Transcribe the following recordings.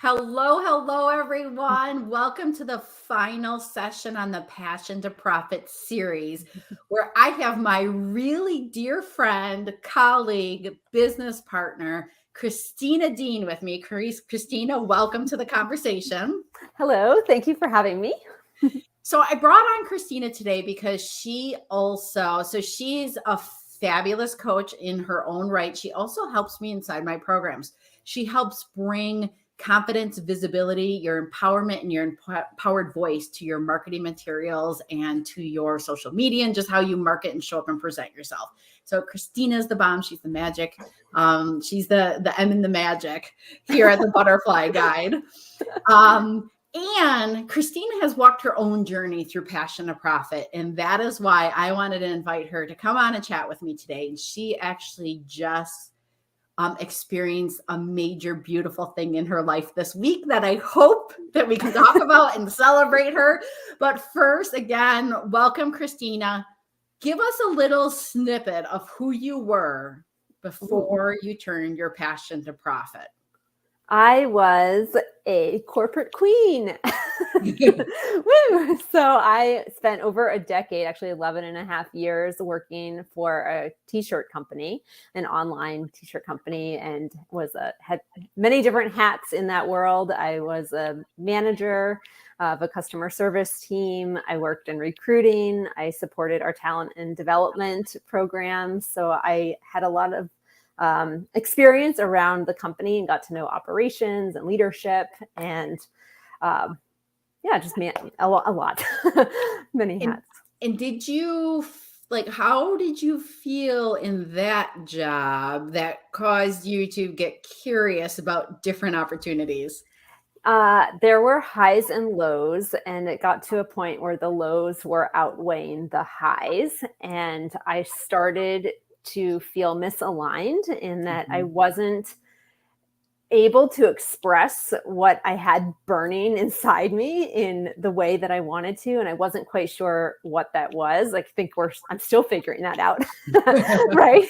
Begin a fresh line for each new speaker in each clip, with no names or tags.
Hello, everyone. Welcome to the final session on the Passion to Profit series, where I have my really dear friend, colleague, business partner, Christina Dean with me. Christina, welcome to the conversation.
Hello, thank you for having me.
So I brought on Christina today because she's a fabulous coach in her own right. She also helps me inside my programs. She helps bring confidence, visibility, your empowerment, and your empowered voice to your marketing materials and to your social media and just how you market and show up and present yourself. So Christina's the bomb. She's the magic. She's the M in the magic here at the Butterfly Guide. And Christina has walked her own journey through Passion to Profit. And that is why I wanted to invite her to come on and chat with me today. And she actually just experienced a major, beautiful thing in her life this week that I hope that we can talk about and celebrate her. But first, again, welcome, Christina. Give us a little snippet of who you were before you turned your passion to profit.
I was a corporate queen. Woo! So I spent over a decade, actually 11 and a half years, working for a t-shirt company, an online t-shirt company, and had many different hats in that world. I was a manager of a customer service team. I worked in recruiting. I supported our talent and development programs. So I had a lot of experience around the company and got to know operations and leadership and just a lot, many hats.
And did you how did you feel in that job that caused you to get curious about different opportunities?
There were highs and lows, and it got to a point where the lows were outweighing the highs, and I started to feel misaligned in that I wasn't able to express what I had burning inside me in the way that I wanted to. And I wasn't quite sure what that was. I'm still figuring that out. Right.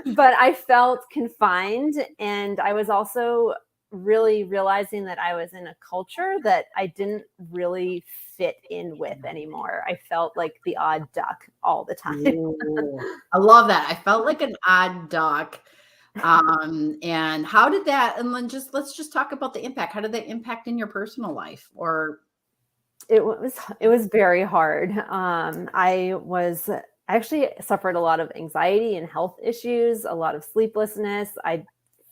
But I felt confined. And I was also really realizing that I was in a culture that I didn't really fit in with anymore. I felt like the odd duck all the time.
I love that. I felt like an odd duck. And how did that, and then let's just talk about the impact. How did that impact in your personal life? Or
it was very hard. I actually suffered a lot of anxiety and health issues, a lot of sleeplessness. I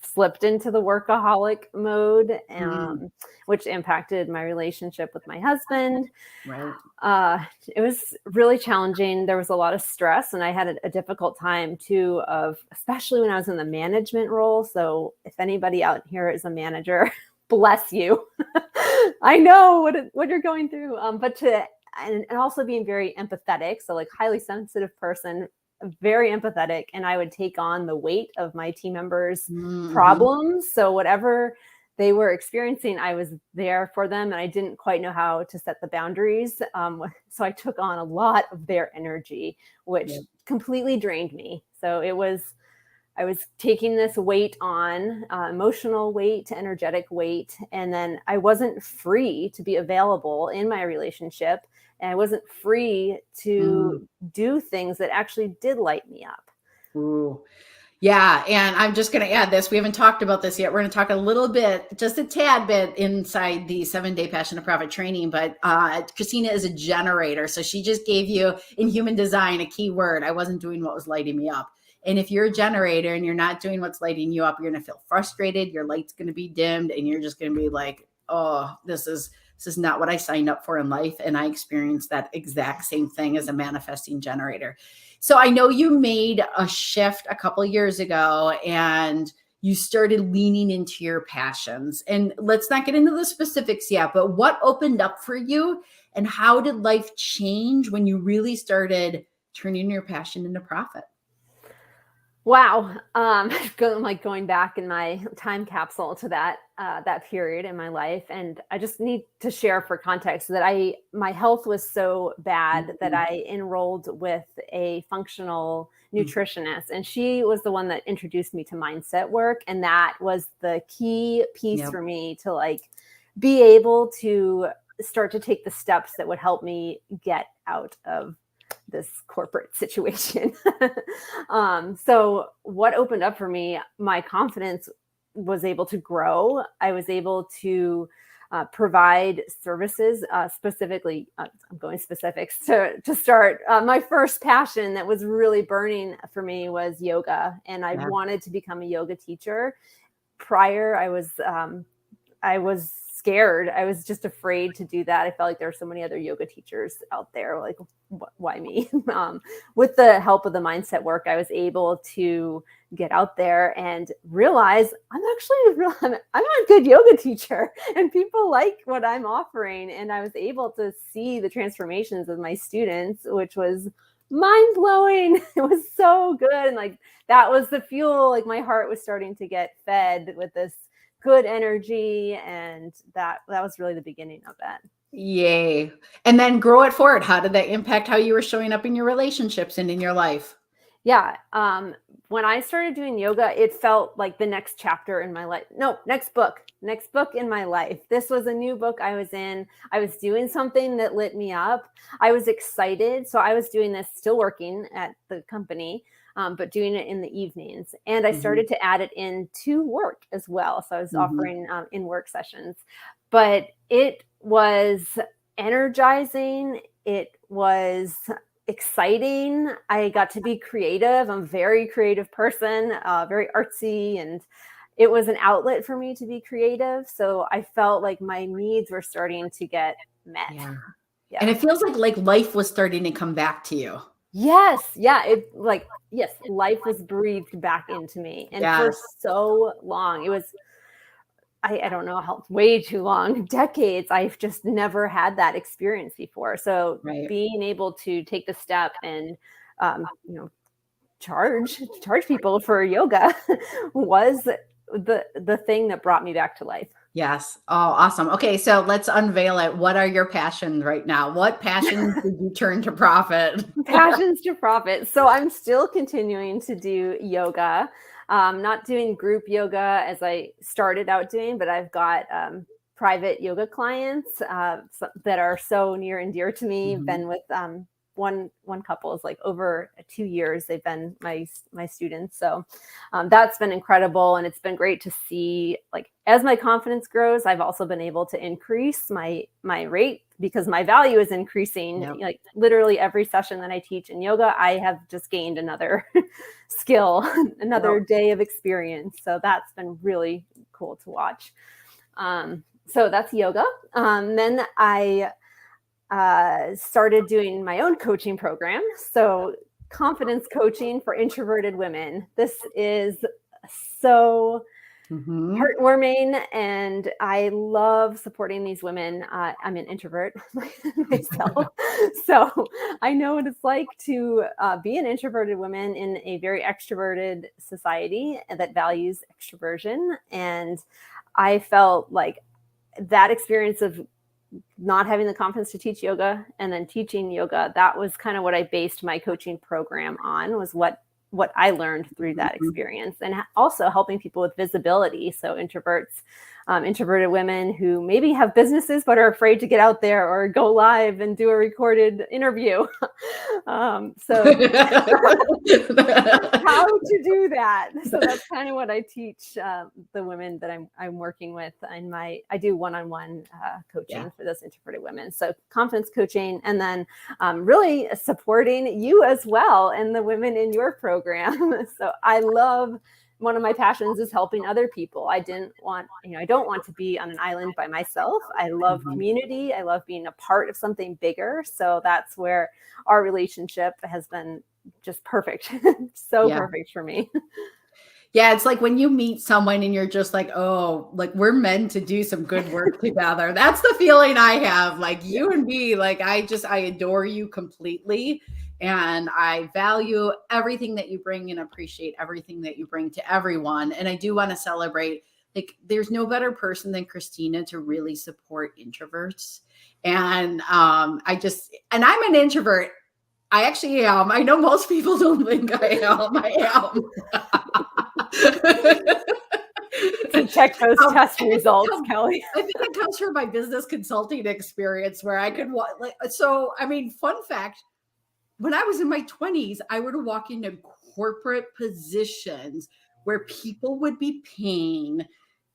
slipped into the workaholic mode, which impacted my relationship with my husband.
Right.
It was really challenging. There was a lot of stress, and I had a difficult time too, especially when I was in the management role. So if anybody out here is a manager, bless you. I know what you're going through. And also being very empathetic. So highly sensitive person, very empathetic, and I would take on the weight of my team members' problems. So whatever they were experiencing, I was there for them, and I didn't quite know how to set the boundaries. So I took on a lot of their energy, which completely drained me. So I was taking this weight on, emotional weight, energetic weight, and then I wasn't free to be available in my relationship. And I wasn't free to do things that actually did light me up.
Ooh. Yeah. And I'm just going to add this. We haven't talked about this yet. We're going to talk a little bit, just a tad bit inside the 7-day Passion to Profit training. But Christina is a generator. So she just gave you in human design a key word. I wasn't doing what was lighting me up. And if you're a generator and you're not doing what's lighting you up, you're going to feel frustrated. Your light's going to be dimmed and you're just going to be like, oh, this is not what I signed up for in life. And I experienced that exact same thing as a manifesting generator. So I know you made a shift a couple of years ago and you started leaning into your passions. And let's not get into the specifics yet, but what opened up for you and how did life change when you really started turning your passion into profit?
Wow. Going back in my time capsule to that. that period in my life. And I just need to share for context that my health was so bad that I enrolled with a functional nutritionist, and she was the one that introduced me to mindset work. And that was the key piece for me to like be able to start to take the steps that would help me get out of this corporate situation. So what opened up for me, my confidence was able to grow. I was able to provide services, specifically, I'm going specifics to start. My first passion that was really burning for me was yoga. And I wanted to become a yoga teacher. Prior, I was scared. I was just afraid to do that. I felt like there were so many other yoga teachers out there. Like, why me? With the help of the mindset work, I was able to get out there and realize I'm a good yoga teacher, and people like what I'm offering. And I was able to see the transformations of my students, which was mind blowing. It was so good. And like, that was the fuel. Like, my heart was starting to get fed with this good energy. And that was really the beginning of that.
Yay. And then grow it forward. How did that impact how you were showing up in your relationships and in your life?
Yeah. When I started doing yoga, it felt like the next chapter in my life. No, next book in my life. This was a new book I was in. I was doing something that lit me up. I was excited. So I was doing this, still working at the company, but doing it in the evenings. And I started to add it into work as well. So I was offering in-work sessions, but it was energizing. It was exciting. I got to be creative. I'm a very creative person, very artsy, and it was an outlet for me to be creative. So I felt like my needs were starting to get met.
Yeah. And it feels like life was starting to come back to you.
Yes. Yeah. Yes, life was breathed back into me. And for so long, it was, I don't know how, way too long, decades. I've just never had that experience before. So being able to take the step and, charge people for yoga was the thing that brought me back to life.
Yes. Oh, awesome. Okay. So let's unveil it. What are your passions right now? What passions did you turn to profit?
Passions to profit. So I'm still continuing to do yoga. Not doing group yoga as I started out doing, but I've got private yoga clients that are so near and dear to me. Been with one couple is like over 2 years. They've been my students. So that's been incredible. And it's been great to see, like, as my confidence grows, I've also been able to increase my rate because my value is increasing. Like, literally every session that I teach in yoga, I have just gained another skill, another day of experience. So that's been really cool to watch. So that's yoga. Then I started doing my own coaching program. So confidence coaching for introverted women. This is so heartwarming, and I love supporting these women. I'm an introvert myself, so I know what it's like to be an introverted woman in a very extroverted society that values extroversion. And I felt like that experience of not having the confidence to teach yoga and then teaching yoga, that was kind of what I based my coaching program on, was what I learned through that experience, and also helping people with visibility. So introverted women who maybe have businesses but are afraid to get out there or go live and do a recorded interview. So how to do that. So that's kind of what I teach the women that I'm working with, and I do one-on-one coaching for those introverted women. So confidence coaching, and then really supporting you as well and the women in your program. So I love, one of my passions is helping other people. I don't want to be on an island by myself. I love community. I love being a part of something bigger. So that's where our relationship has been just perfect. Perfect for me.
Yeah, it's like when you meet someone and you're just like, oh, like, we're meant to do some good work together. That's the feeling I have. Like, you and me, like, I adore you completely. And I value everything that you bring and appreciate everything that you bring to everyone. And I do want to celebrate like there's no better person than Christina to really support introverts. And I'm an introvert. I actually am. I know most people don't think I am. I am.
To check those test results, Kelly.
I think it comes from my business consulting experience where I could fun fact, when I was in my 20s, I would walk into corporate positions where people would be paying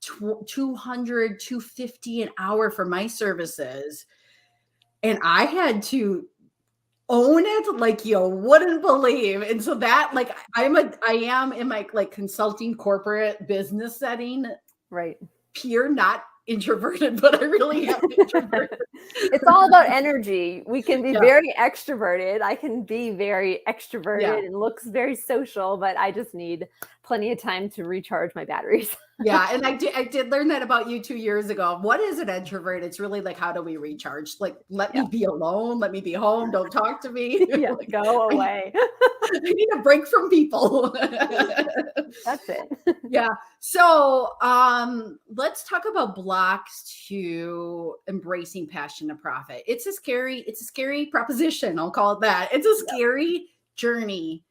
$200, $250 an hour for my services. And I had to own it like you wouldn't believe. And so that I am in my consulting corporate business setting,
right?
Pure, not introverted, but I really am introverted.
It's all about energy. We can be very extroverted. I can be very extroverted and looks very social, but I just need plenty of time to recharge my batteries.
Yeah. And I did learn that about you 2 years ago. What is an introvert? It's really like, how do we recharge? Like, let me be alone. Let me be home. Don't talk to me.
Go away.
I need a break from people.
That's it.
Yeah. So let's talk about blocks to embracing passion to profit. It's a scary proposition. I'll call it that. It's a scary journey.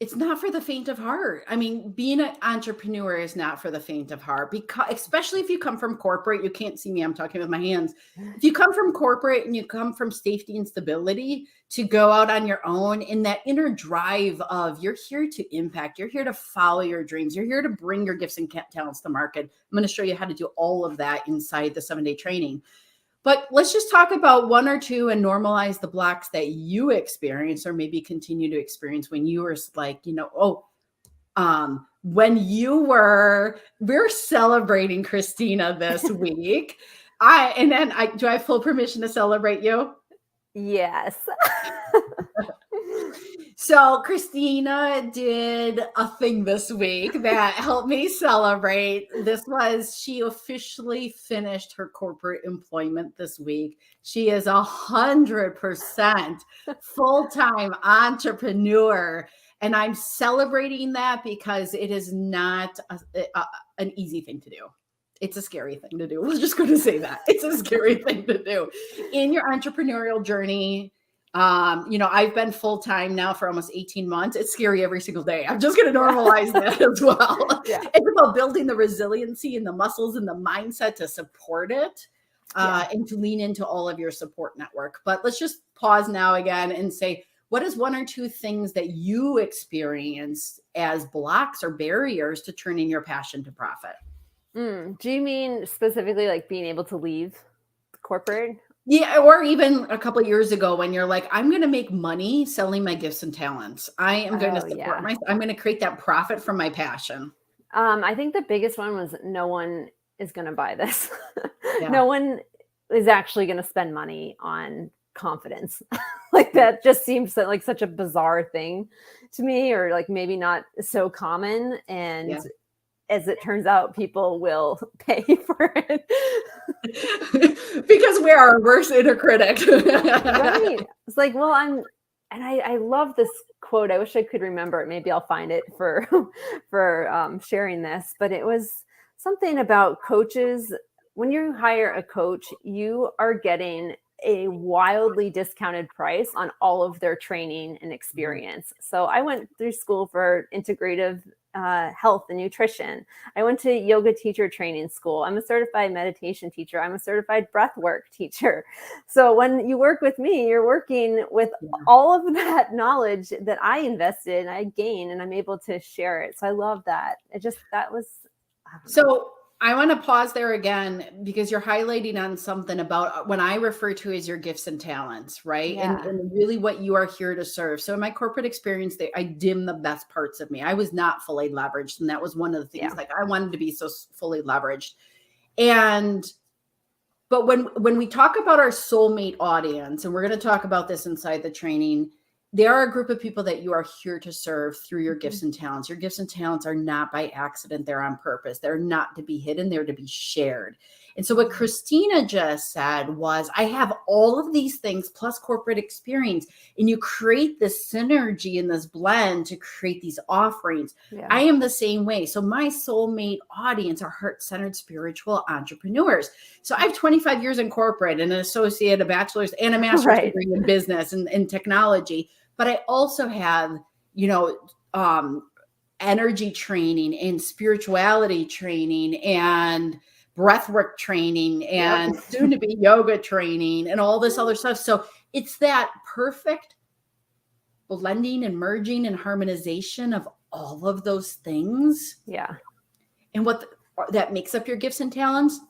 It's not for the faint of heart. I mean, being an entrepreneur is not for the faint of heart, because especially if you come from corporate. You can't see me, I'm talking with my hands. If you come from corporate and you come from safety and stability, to go out on your own in that inner drive of you're here to impact, you're here to follow your dreams, you're here to bring your gifts and talents to market. I'm going to show you how to do all of that inside the 7-day training. But let's just talk about one or two and normalize the blocks that you experience, or maybe continue to experience when you were when we're celebrating Christina this week. Do I have full permission to celebrate you?
Yes.
So Christina did a thing this week that helped me celebrate. She officially finished her corporate employment this week. She is 100% full-time entrepreneur. And I'm celebrating that because it is not an easy thing to do. It's a scary thing to do. We're just going to say that. It's a scary thing to do. In your entrepreneurial journey, I've been full-time now for almost 18 months. It's scary every single day. I'm just going to normalize that as well. Yeah. It's about building the resiliency and the muscles and the mindset to support it and to lean into all of your support network. But let's just pause now again and say, what is one or two things that you experienced as blocks or barriers to turning your passion to profit?
Do you mean specifically like being able to leave corporate?
Yeah, or even a couple of years ago when you're like, I'm going to make money selling my gifts and talents. I am going to support I'm going to create that profit from my passion.
I think the biggest one was no one is going to buy this. No one is actually going to spend money on confidence. Like that just seems like such a bizarre thing to me, or like maybe not so common. And as it turns out, people will pay for it.
Because we're our worst inner critic.
Right. It's like, well, I love this quote. I wish I could remember it. Maybe I'll find it for sharing this, but it was something about coaches. When you hire a coach, you are getting a wildly discounted price on all of their training and experience. So I went through school for integrative health and nutrition. I went to yoga teacher training school. I'm a certified meditation teacher. I'm a certified breathwork teacher. So when you work with me, you're working with all of that knowledge that I invested and I gain, and I'm able to share it. So I love that.
So I want to pause there again, because you're highlighting on something about when I refer to as your gifts and talents, right? Yeah. And really what you are here to serve. So in my corporate experience, I dim the best parts of me. I was not fully leveraged. And that was one of the things, like I wanted to be so fully leveraged. But when we talk about our soulmate audience, and we're going to talk about this inside the training, there are a group of people that you are here to serve through your gifts and talents. Your gifts and talents are not by accident. They're on purpose. They're not to be hidden. They're to be shared. And so what Christina just said was, I have all of these things plus corporate experience, and you create this synergy and this blend to create these offerings.
Yeah.
I am the same way. So my soulmate audience are heart-centered spiritual entrepreneurs. So I have 25 years in corporate and an associate, a bachelor's, and a master's degree in business and technology. But I also have, energy training and spirituality training and breathwork training and soon to be yoga training and all this other stuff. So it's that perfect blending and merging and harmonization of all of those things.
Yeah.
And what that makes up your gifts and talents.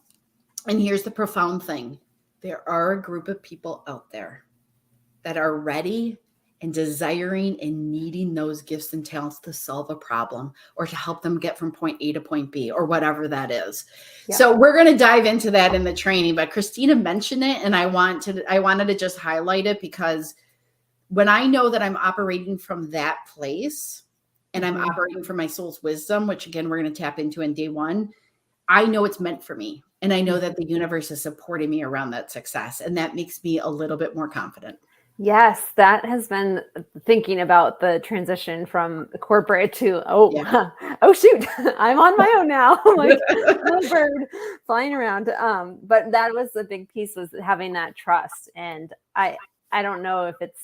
And here's the profound thing. There are a group of people out there that are ready and desiring and needing those gifts and talents to solve a problem or to help them get from point A to point B or whatever that is. Yeah. So we're going to dive into that in the training, but Christina mentioned it, and I wanted to just highlight it, because when I know that I'm operating from that place and I'm operating from my soul's wisdom, which again, we're going to tap into in day one, I know it's meant for me. And I know that the universe is supporting me around that success. And that makes me a little bit more confident.
Yes, that has been thinking about the transition from corporate to, oh shoot, I'm on my own now. Like a bird flying around. But that was the big piece, was having that trust. And I don't know if it's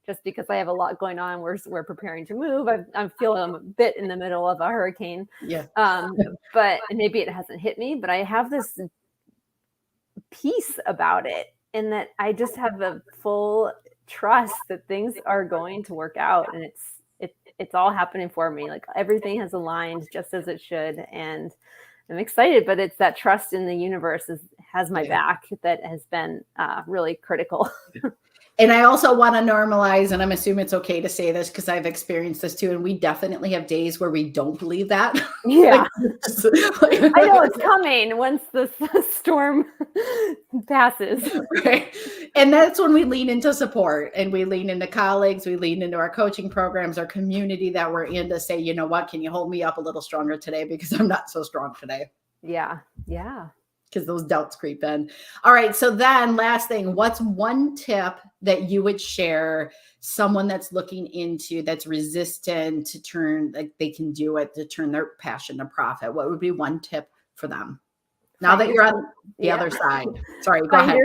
just because I have a lot going on. We're preparing to move. I'm feeling a bit in the middle of a hurricane.
Yeah.
But maybe it hasn't hit me, but I have this peace about it, and that I just have a full trust that things are going to work out, and it's all happening for me. Like everything has aligned just as it should, and I'm excited. But it's that trust in the universe has my back that has been really critical.
And I also want to normalize, and I'm assuming it's okay to say this because I've experienced this too, and we definitely have days where we don't believe that.
Yeah. I know it's coming once the storm passes.
Right. And that's when we lean into support, and we lean into colleagues, we lean into our coaching programs, our community that we're in, to say, you know what, can you hold me up a little stronger today because I'm not so strong today.
Yeah. Yeah.
Because those doubts creep in. All right. So then last thing, what's one tip that you would share someone that's looking into, that's resistant to turn, like they can do it, to turn their passion to profit? What would be one tip for them? Now that you're on the other side. Sorry, go ahead.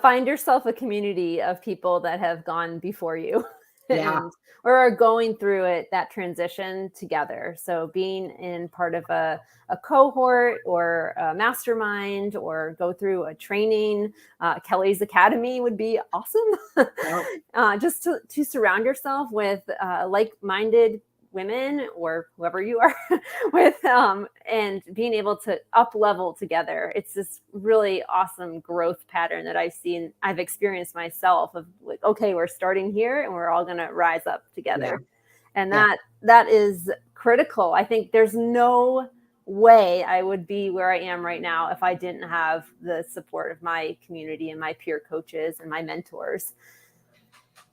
Find yourself a community of people that have gone before you.
Yeah.
Or are going through it, that transition together. So being in part of a cohort or a mastermind, or go through a training, Kelly's Academy would be awesome. Yep. Just to surround yourself with like-minded women, or whoever you are with, and being able to up level together. It's this really awesome growth pattern that I've experienced myself, of like, okay, we're starting here and we're all going to rise up together. Yeah. And that is critical. I think there's no way I would be where I am right now if I didn't have the support of my community and my peer coaches and my mentors.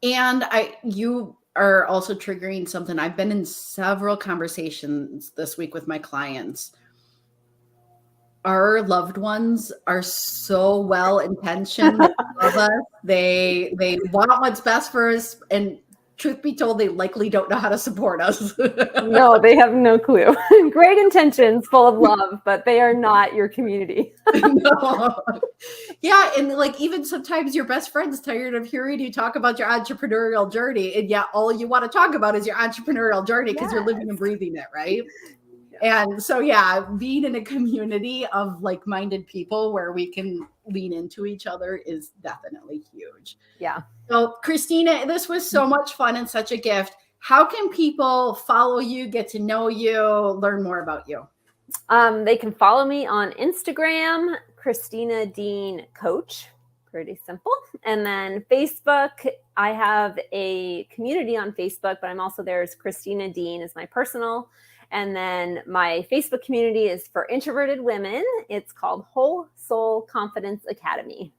And you are also triggering something. I've been in several conversations this week with my clients. Our loved ones are so well intentioned. They love us. They want what's best for us, and truth be told, they likely don't know how to support us.
No, they have no clue. Great intentions, full of love, but they are not your community.
No. Yeah. And like, even sometimes your best friend's tired of hearing you talk about your entrepreneurial journey. And yet all you want to talk about is your entrepreneurial journey, because you're living and breathing it, right? Yeah. And so, being in a community of like-minded people where we can lean into each other is definitely huge.
Yeah.
So Christina, this was so much fun and such a gift. How can people follow you, get to know you, learn more about you?
They can follow me on Instagram, Christina Dean Coach. Pretty simple. And then Facebook, I have a community on Facebook, but I'm also there as Christina Dean is my personal. And then my Facebook community is for introverted women. It's called Whole Soul Confidence Academy.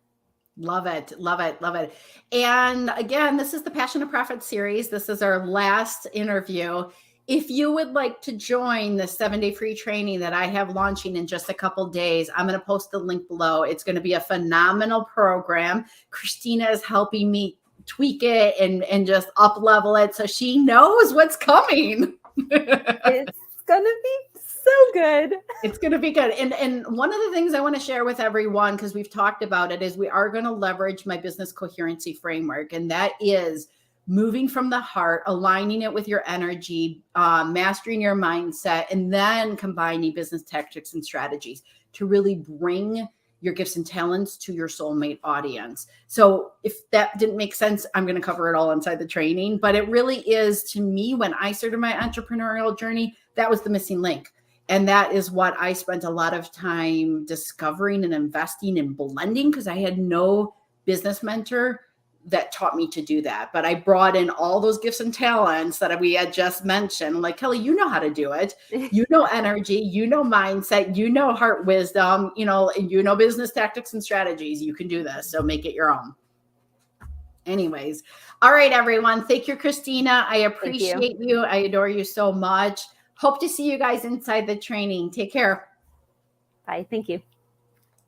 Love it. Love it. Love it. And again, this is the Passion to Profit series. This is our last interview. If you would like to join the 7-day free training that I have launching in just a couple days, I'm going to post the link below. It's going to be a phenomenal program. Christina is helping me tweak it and just up level it so she knows what's coming.
It's going to be so good.
It's going to be good. And one of the things I want to share with everyone, because we've talked about it, is we are going to leverage my business coherency framework. And that is moving from the heart, aligning it with your energy, mastering your mindset, and then combining business tactics and strategies to really bring your gifts and talents to your soulmate audience. So if that didn't make sense, I'm going to cover it all inside the training. But it really is, to me, when I started my entrepreneurial journey, that was the missing link. And that is what I spent a lot of time discovering and investing in blending, because I had no business mentor that taught me to do that. But I brought in all those gifts and talents that we had just mentioned. Like, Kelly, you know how to do it. You know energy, you know mindset, you know heart wisdom, you know business tactics and strategies. You can do this. So make it your own. Anyways. All right, everyone. Thank you, Christina. I appreciate you. I adore you so much. Hope to see you guys inside the training. Take care.
Bye. Thank you.